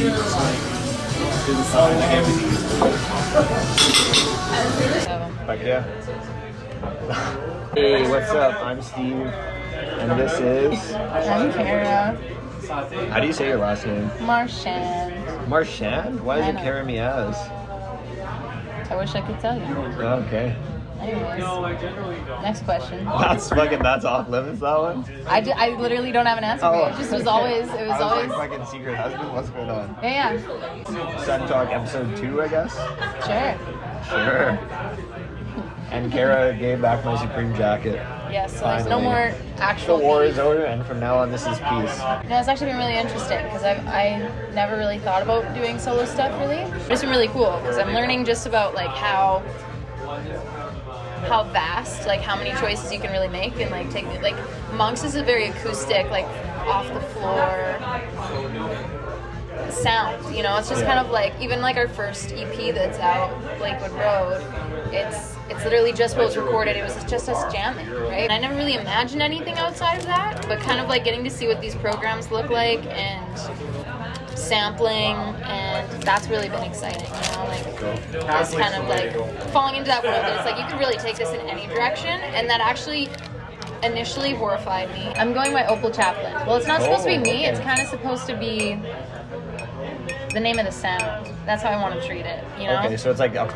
Do the song, like everything. Fuck yeah. Hey, what's up? I'm Steve, and this is... I'm Kara. How do you say your last name? Marchand. Marchand? Why is I it know. Kara Miaz? I wish I could tell you. Okay. Anyways, next question. That's off limits, that one? I literally don't have an answer for you. It just was always, it was always... like fucking secret husband, what's going on? Yeah, Sun Talk episode 2, I guess? sure. Sure. And Kara gave back my Supreme jacket. Yes, so there's no Finally. more The actual war beef. is over, and from now on, this is peace. No, it's actually been really interesting because I never really thought about doing solo stuff really. It's been really cool because I'm learning just about like how vast, like how many choices you can really make and like take like Monks is a very acoustic, like off the floor sound, you know. It's just kind of like even like our first EP that's out, Lakewood Road, it's literally just what was recorded. It was just us jamming, right? And I never really imagined anything outside of that, but kind of like getting to see what these programs look like and sampling, and that's really been exciting, you know, like this kind of like falling into that world that it's like you can really take this in any direction, and that actually initially horrified me. I'm going by Opal Chaplin. Well, it's not supposed to be me, it's kind of supposed to be the name of the sound. That's how I want to treat it, you know? Okay, so it's like a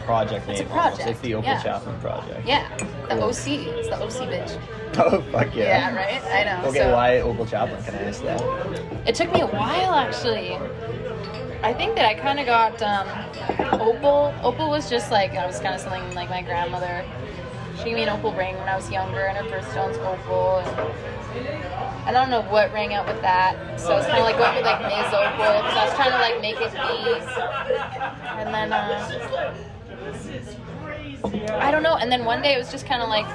project name. It's a project, Almost. It's the Opal yeah. Chaplin project. Yeah, the OC. It's the OC bitch. Oh, fuck yeah. Yeah, right? I know. Okay, so, why Opal Chaplin? Can I ask that? It took me a while, actually. I think that I kind of got Opal. Opal was just like, I was kind of something like my grandmother. She gave me an opal ring when I was younger, and her birthstone's opal. And I don't know what rang out with that. So it's kind of like going with like Miaz Opal, because I was trying to like make it me. And then, I don't know. And then one day it was just kind of like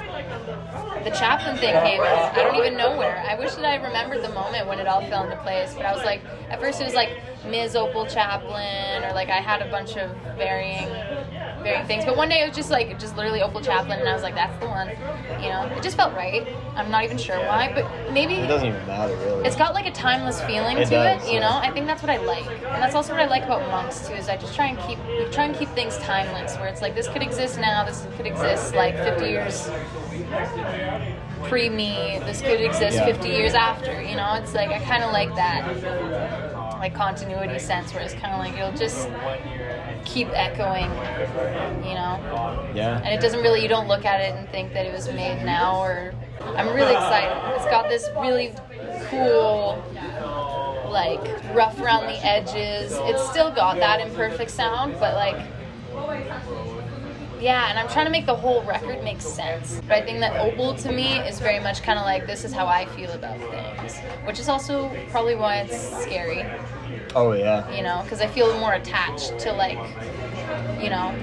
the Chaplin thing came out. I don't even know where. I wish that I remembered the moment when it all fell into place. But I was like, at first it was like Miaz Opal Chaplin, or like I had a bunch of varying things. But one day it was just like, just literally Opal Chaplin, and I was like, that's the one. You know, it just felt right. I'm not even sure why, but maybe It doesn't even matter, really. it's got like a timeless feeling to does, it, you know. I think that's what I like, and that's also what I like about Monks too. Is I just try and keep things timeless, where it's like this could exist now, this could exist like 50 years pre-me, this could exist 50 years after. You know, it's like I kind of like that, like continuity sense, where it's kind of like it'll just keep echoing, you know. Yeah. And it doesn't really, you don't look at it and think that it was made now, or I'm really excited. It's got this really cool, like rough around the edges. It's still got that imperfect sound, but like, yeah, and I'm trying to make the whole record make sense. But I think that Opal to me is very much kind of like, this is how I feel about things, which is also probably why it's scary. Oh, yeah. You know, because I feel more attached to like, you know,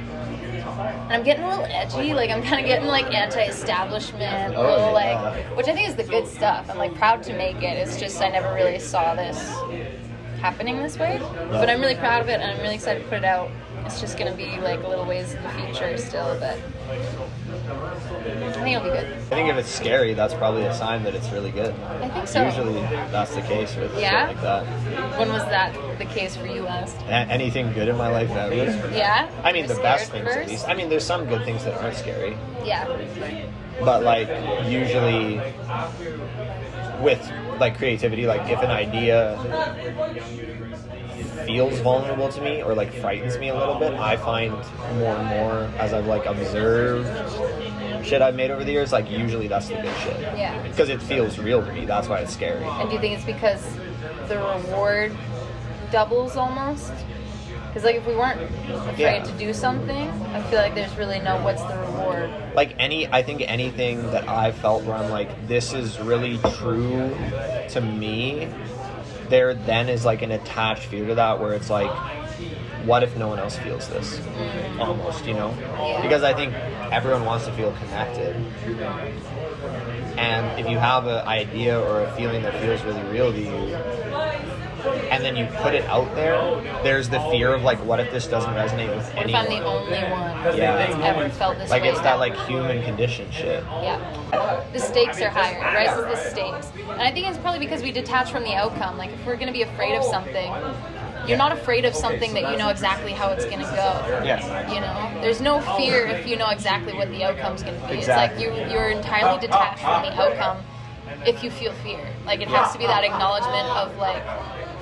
and I'm getting a little edgy, like I'm kind of getting like anti-establishment, a little like, which I think is the good stuff. I'm like proud to make it. It's just I never really saw this happening this way, but I'm really proud of it, and I'm really excited to put it out. It's just gonna be like a little ways in the future still, but I think it'll be good. I think if it's scary, that's probably a sign that it's really good. I think so. Usually that's the case with shit Yeah? like that. When was that the case for you last? Anything good in my life ever? Yeah? I mean, You the were best scared things first? at least. I mean, there's some good things that aren't scary. Yeah. But like usually with like creativity, like if an idea feels vulnerable to me or like frightens me a little bit, I find more and more as I've like observed shit I've made over the years, like usually that's the good shit. Yeah. Because it feels real to me. That's why it's scary. And do you think it's because the reward doubles almost? Because like if we weren't afraid to do something, I feel like there's really no what's the reward. Like I think anything that I felt where I'm like, this is really true to me, there then is like an attached fear to that where it's like, what if no one else feels this? Almost, you know? Yeah. Because I think everyone wants to feel connected. And if you have an idea or a feeling that feels really real to you, and then you put it out there, there's the fear of like, what if this doesn't resonate with What if anyone? I'm the only one Yeah. that's ever felt this Like way? it's that like human condition shit. Yeah. The stakes are higher. It raises the stakes. And I think it's probably because we detach from the outcome. Like if we're going to be afraid of something, You're not afraid of something that you know exactly how it's gonna go. Yeah. You know, there's no fear if you know exactly what the outcome's gonna be. Exactly. It's like you're entirely detached from the outcome if you feel fear. Like it has to be that acknowledgement of like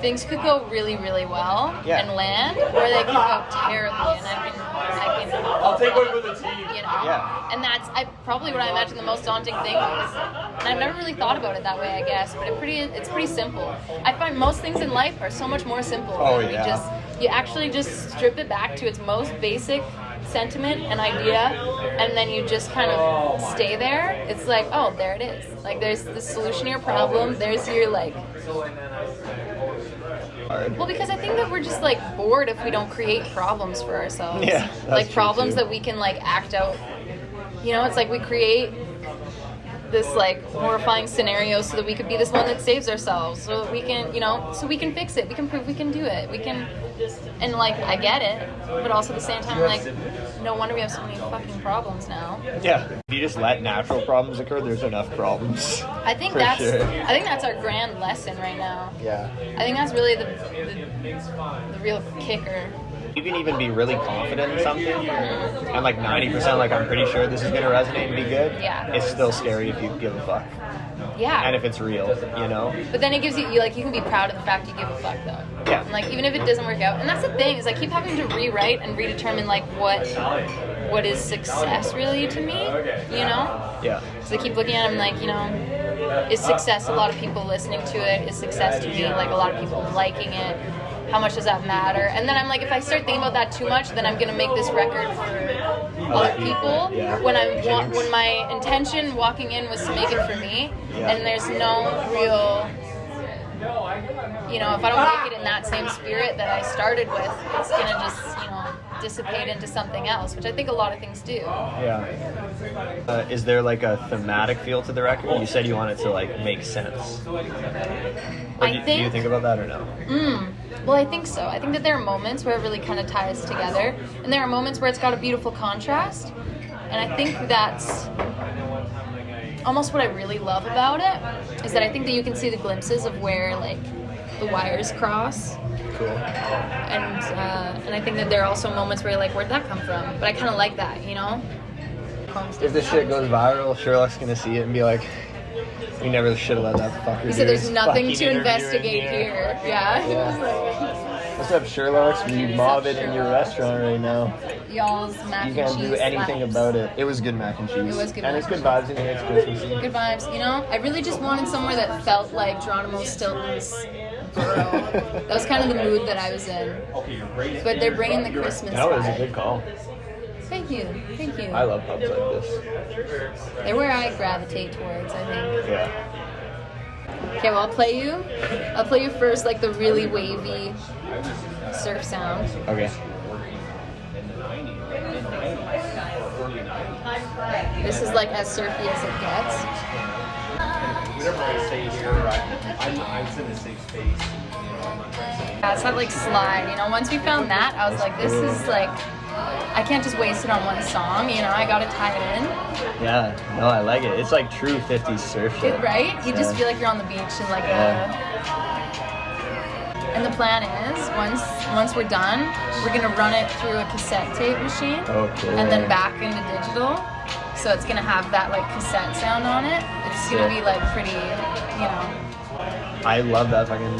things could go really, really well and land, or they could go terribly, and I can I'll take one for the team. you know. Yeah. And that's probably what I imagine the most daunting thing is. And I've never really thought about it that way, I guess, but it's pretty simple. I find most things in life are so much more simple. Oh, when yeah. You actually just strip it back to its most basic sentiment and idea, and then you just kind of stay there. It's like, oh, there it is. Like there's the solution to your problem. There's your like. Well, because I think that we're just like bored if we don't create problems for ourselves. Yeah, like true, problems too. that we can like act out. You know, it's like we create this like horrifying scenario so that we could be this one that saves ourselves, so that we can, you know, so we can fix it, we can prove we can do it, we can, and like I get it, but also at the same time like no wonder we have so many fucking problems now. Yeah. If you just let natural problems occur, there's enough problems. I think For that's sure. I think that's our grand lesson right now. Yeah. I think that's really the real kicker. You can even be really confident in something, and like 90%, like I'm pretty sure this is gonna resonate and be good. Yeah. It's still scary if you give a fuck, Yeah. and if it's real, you know. But then it gives you like you can be proud of the fact you give a fuck though. Yeah. And, like even if it doesn't work out, and that's the thing is I keep having to rewrite and redetermine like what is success really to me, you know? Yeah. So I keep looking at them like, you know, is success a lot of people listening to it? Is success to me like a lot of people liking it? How much does that matter? And then I'm like, if I start thinking about that too much, then I'm gonna make this record for other people. Yeah. When my intention walking in was to make it for me, and there's no real, you know, if I don't make it in that same spirit that I started with, it's gonna just, you know, dissipate into something else, which I think a lot of things do. Yeah. Is there like a thematic feel to the record? You said you want it to like make sense. Do you think about that or no? Well, I think so. I think that there are moments where it really kind of ties together, and there are moments where it's got a beautiful contrast, and I think that's almost what I really love about it, is that I think that you can see the glimpses of where like the wires cross. Cool. And I think that there are also moments where you're like, where'd that come from? But I kind of like that, you know? If this shit goes viral, Sherlock's gonna see it and be like, we never should have let that fucker do He said there's his nothing fucking to interview investigate in here. Yeah. Yeah. What's up, Sherlock's? We mob it in your restaurant right now. Y'all's mac You and can't cheese do anything slaps. about it. It was good mac and cheese. It was good And mac it's good and vibes in here. It's Christmassy. Good vibes, you know? I really just wanted somewhere that felt like Geronimo Stilton's Burrow. That was kind of the mood that I was in. But they're bringing the Christmas That was a vibe. good call. Thank you. Thank you. I love pubs like this. They're where I gravitate towards, I think. Yeah. Okay, well, I'll play you first, like the really wavy surf sound. Okay. This is like as surfy as it gets. Whenever I stay here, I'm in a safe space. Yeah, it's that like slide, you know. Once we found that, I was like, this is like, I can't just waste it on one song, you know. I gotta tie it in. Yeah. No, I like it. It's like true 50s surf shit. Right? You just feel like you're on the beach in like And the plan is, once we're done, we're gonna run it through a cassette tape machine. Oh, cool. And then back into digital. So it's gonna have that like cassette sound on it. It's gonna be like pretty, you know. I love that fucking.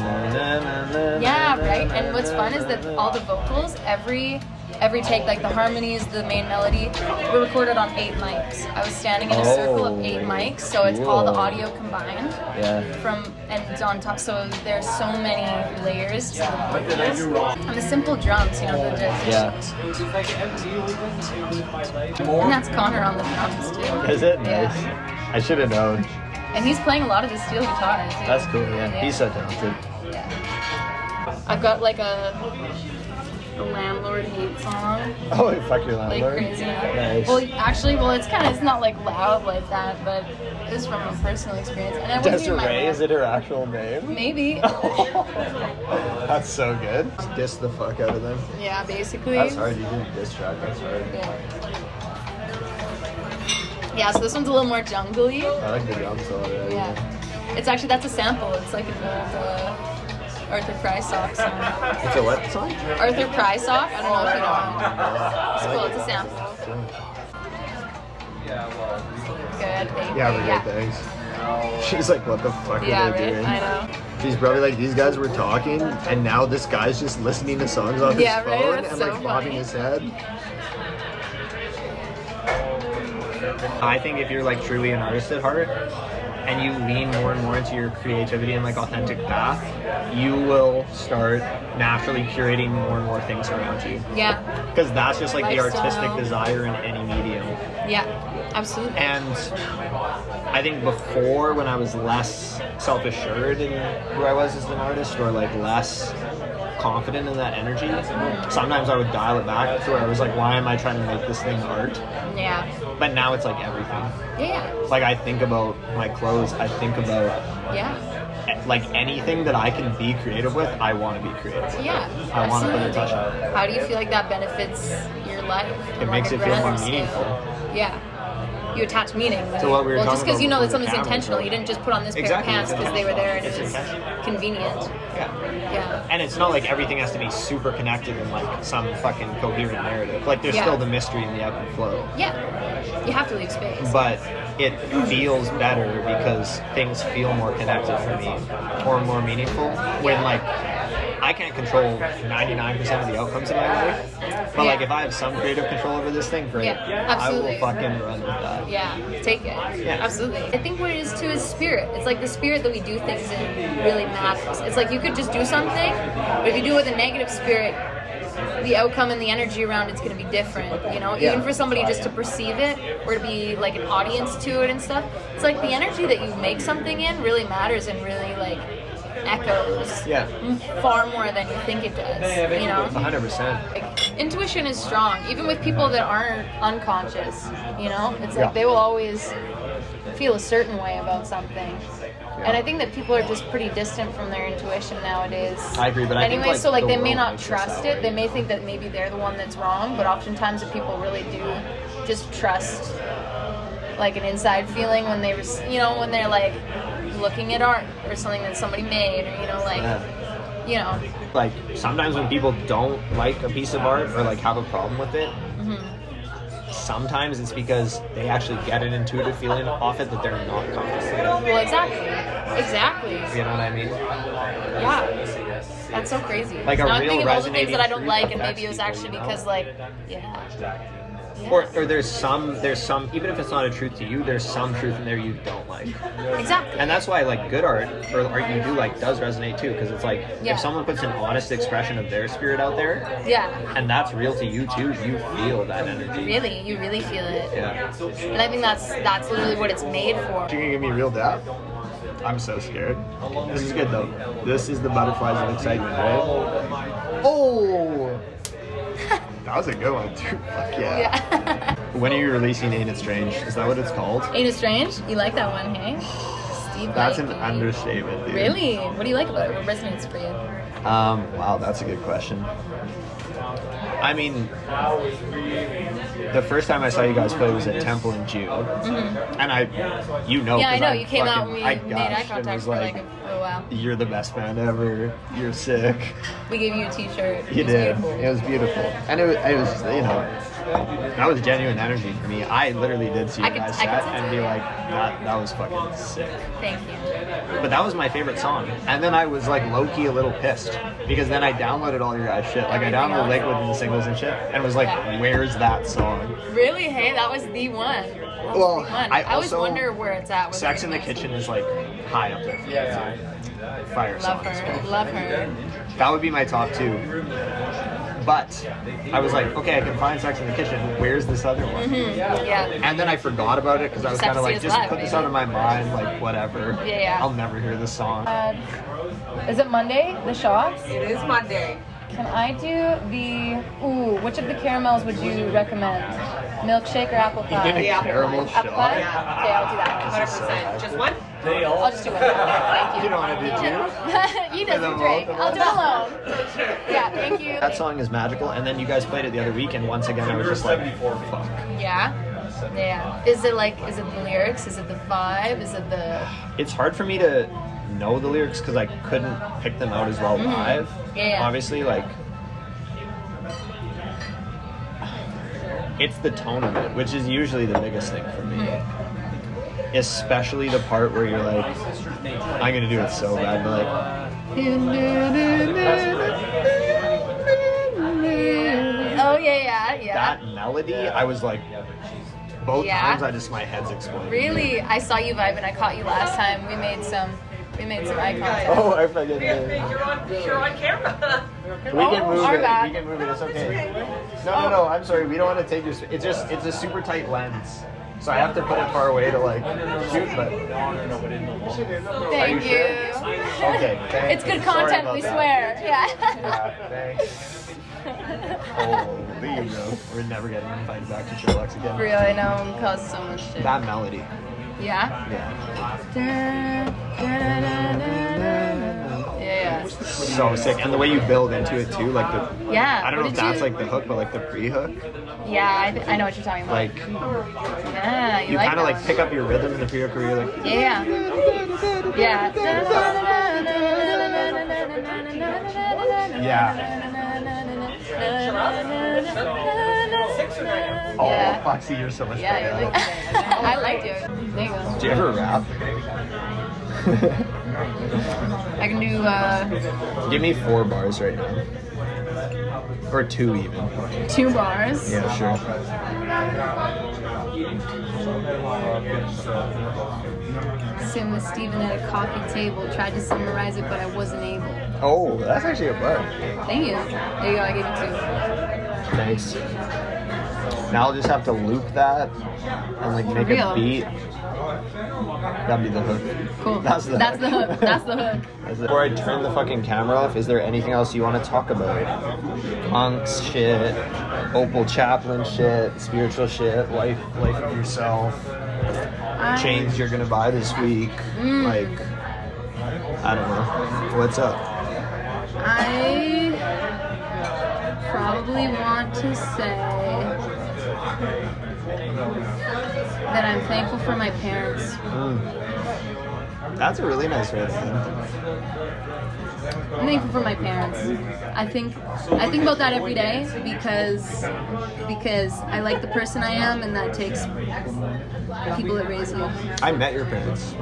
Yeah, right. And what's fun is that all the vocals, every take, like the harmonies, the main melody, were recorded on 8 mics. I was standing in a circle of 8 mics, so it's all the audio combined. Yeah. And it's on top, so there's so many layers to the vocals. And the simple drums, you know, Yeah. And that's Connor on the drums too. Is it? Nice. Yeah. I should have known. And he's playing a lot of the steel guitar too. That's cool, yeah. He's so talented. Yeah. I've got like a landlord hate song. Oh, fuck your Like landlord. crazy. Nice. Well, actually, it's not like loud like that, but it's from a personal experience. And I wasn't even my Desiree, is it her actual name? Maybe. That's so good. Diss the fuck out of them. Yeah, basically. That's hard. You did diss track. That's hard. Yeah, so this one's a little more jungly. I like the drum solo. Yeah. It's actually, that's a sample. It's like an old Arthur Prysock song. It's a what song? Arthur Prysock? I don't know if you know him. It's cool. It's a sample. Good. Thank you. Yeah, we're good, thanks. She's like, what the fuck Yeah, are they right? doing? I know. She's probably like, these guys were talking, and now this guy's just listening to songs off his Yeah, right? phone That's and so like bobbing funny. his head. I think if you're like truly an artist at heart, and you lean more and more into your creativity and like authentic path, you will start naturally curating more and more things around you. Yeah. Because that's just like the Lifestyle. artistic desire in any medium. Yeah. Absolutely. And I think before, when I was less self-assured in who I was as an artist, or like less confident in that energy, sometimes I would dial it back to where I was like, why am I trying to make this thing art? Yeah. But now it's like everything. Yeah. Like I think about my clothes, I think about Yeah. like anything that I can be creative with, I want to be creative. Yeah. I want to put a absolutely. touch on it. How do you feel like that benefits your life? It on, makes like, it a feel more grander scale? meaningful. Yeah. You attach meaning. So what we were well, just talking because you about know that with the something's cameras, intentional. right? You didn't just put on this Exactly, pair of pants it's because they were there and intentional. it was It's intentional. convenient. Yeah. Yeah. And it's not like everything has to be super connected in like some fucking coherent narrative. Like there's Yeah. still the mystery and the ebb and flow. Yeah. You have to leave space. But it feels better because things feel more connected for me or more meaningful when like I can't control 99% of the outcomes in my life, but like Yeah. if I have some creative control over this thing, great. Yeah, I absolutely. will fucking run with that. Yeah, take it. Yeah. Absolutely. I think what it is too is spirit. It's like the spirit that we do things in really matters. It's like you could just do something, but if you do it with a negative spirit, the outcome and the energy around it's going to be different, you know? Yeah. Even for somebody just to perceive it or to be like an audience to it and stuff. It's like the energy that you make something in really matters and really like echoes Yeah. far more than you think it does, you know? 100%. Like, intuition is strong, even with people that aren't unconscious, you know? It's like Yeah. they will always feel a certain way about something. And I think that people are just pretty distant from their intuition nowadays. I agree, but I think, anyway, like, so like the they may world not makes us trust that it. They way. may think that maybe they're the one that's wrong, but oftentimes the people really do just trust like an inside feeling when they, you know, when they're like looking at art or something that somebody made, or you know, like, you know, Like sometimes when people don't like a piece of art or like have a problem with it, sometimes it's because they actually get an intuitive feeling off it that they're not comfortable with. well, exactly. You know what I mean? Yeah. That's so crazy. Like a now I'm real thinking of all the things that I don't resonating like, truth and maybe it was affects actually people, you know? because, like, yeah. Or there's some, even if it's not a truth to you, there's some truth in there you don't like. Exactly. And that's why like good art or art you do like does resonate too, because it's like Yeah. if someone puts an honest expression of their spirit out there, Yeah. and that's real to you too, you feel that energy. Really, you really feel it. Yeah. And I think that's literally what it's made for. You gonna give me a real dap? I'm so scared. This is good though. This is the butterflies of excitement, right? Oh! That was a good one too. Fuck yeah. Yeah. When are you releasing Ain't It Strange? Is that what it's called? Ain't it strange? You like that one, hey? Steve That's an Blake. understatement, dude. Really? What do you like about it? What resonates for you? Wow, that's a good question. I mean, the first time I saw you guys play was at Temple in June, and you know, Yeah, I 'cause know. I'm You came out and we fucking- made eye gushed and contact was for like a while. "You're the best band ever. You're sick." We gave you a t-shirt. You It was did. beautiful. It was beautiful, and it was you know, that was genuine energy for me. I literally did see you I could- guys I could set sense and it. be like, that was fucking sick. Thank you. But that was my favorite song. And then I was like low-key a little pissed because then I downloaded all your guys' shit. Like I Everything downloaded else? Liquid and the singles and shit and was like, Yeah. where's that song? Really? Hey, that was the one. That was Well, the one. I always also- wonder where it's at. with Sex in the everything. Kitchen is like high up there for me. Fire song. Love her. Love her. That would be my top two. But I was like, okay, I can find Sex in the Kitchen. Where's this other one? Yeah. And then I forgot about it because I was Just have kind of to see like, us just live, put this maybe. out of my mind, like whatever. Yeah, yeah. I'll never hear this song. Is it Monday? The shots? It is Monday. Can I do the? Ooh, which of the caramels would you recommend? Milkshake or apple You pie? did a Yeah. caramel Apple pie? shot. Okay, I'll do that one. 100%. Just one? I'll just do one. Thank you. You don't want to do two? He For the doesn't drink. both of I'll do it alone. Yeah, thank you. That song is magical, and then you guys played it the other week, and once again I was just like, fuck. Yeah. Yeah. Is it the lyrics? Is it the vibe? Is it the? It's hard for me to know the lyrics because I couldn't pick them out as well live. Yeah. Obviously, like, it's the tone of it, which is usually the biggest thing for me. Especially the part where you're like, I'm gonna do it so bad, but like, oh yeah. that melody, I was like, both Yeah? times my head's exploding. Really? I saw you vibe and I caught you last time. We made some eye contact. Oh, I forget. You're on camera. We can move our it. bad. We can move it. It's okay. No. I'm sorry. We don't want to take your. It's a super tight lens, so I have to put it far away to like shoot. But Thank you. Sure? Okay. Thanks. It's good Sorry content, about we that. swear. Yeah. Thanks. Oh, there you go. We're never getting invited back to Sherlock's again. Really, I know I'm causing so much shit. That melody. Yeah? Yeah. Yeah. So sick, and the way you build into it too, like the. Yeah. I don't know What if did that's you- like the hook, but like the pre-hook. Yeah, I know what you're talking about. Like yeah, you like kind of that like one. pick up your rhythm in the pre-hook where you're like. Yeah. Yeah. Oh, Yeah. Foxy, you're so much Yeah, better. you're like, I like it. There you go. Do you ever rap? I can do Give me 4 bars right now. Or 2 even. 2 bars. Yeah, sure. Sitting with Steven at a coffee table, tried to summarize it, but I wasn't able. Oh, that's actually a bar. Thank you. There you go, I gave you 2. Nice. Now I'll just have to loop that and like make real? a beat. That'd be the hook. Cool. That's the hook. That's the hook. Before I turn the fucking camera off, is there anything else you want to talk about? Punks shit, Opal Chaplin shit, spiritual shit, life of yourself, chains you're gonna buy this week. Like, I don't know. What's up? I probably want to say that I'm thankful for my parents. That's a really nice way to end. I'm thankful for my parents. I think about that every day because I like the person I am, and that takes people that raise you. I met your parents.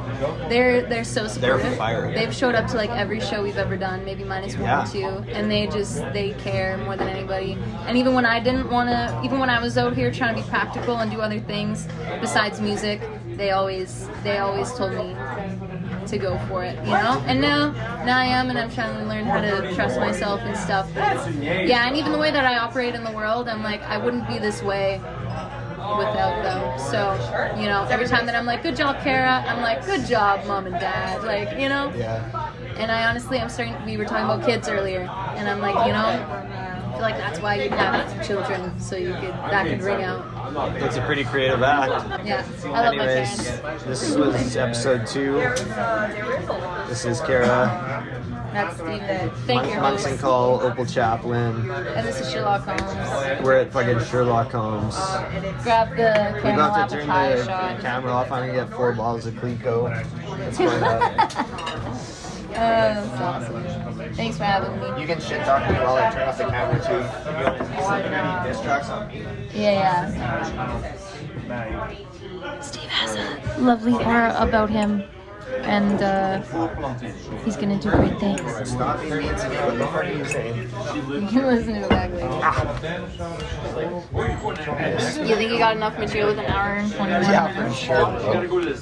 They're so supportive. They're fire. They've showed up to like every show we've ever done, maybe minus 1 or 2, and they care more than anybody. And even when I didn't want to, even when I was out here trying to be practical and do other things besides music, they always told me to go for it, you know? And now I am, and I'm trying to learn how to trust myself and stuff. Yeah, and even the way that I operate in the world, I'm like, I wouldn't be this way without them. So, you know, every time that I'm like, good job, Kara, I'm like, good job, mom and dad. Like, you know? Yeah. And I honestly, we were talking about kids earlier, and I'm like, you know, I feel like that's why you have children, so that could ring out. It's a pretty creative act. Yeah, I love my Anyways, parents. this was episode 2. This is Kara. That's Steven. Thank you, Monks and host. Call, Opal Chaplin. And this is Sherlock Holmes. We're at fucking Sherlock Holmes. Grab the We're caramel about to apple turn pie the shot. camera off. I'm gonna get 4 bottles of Clico. Let's go that. That's awesome. Thanks for having me. You can shit talk me while I turn off the camera too. Any diss tracks on me? Yeah. Steve has a lovely aura about him, and he's gonna do great things. Stop being mean to me. What the fuck are you saying? You can listen to it back later. You think you got enough material with an hour and 21 Yeah, for minutes? sure.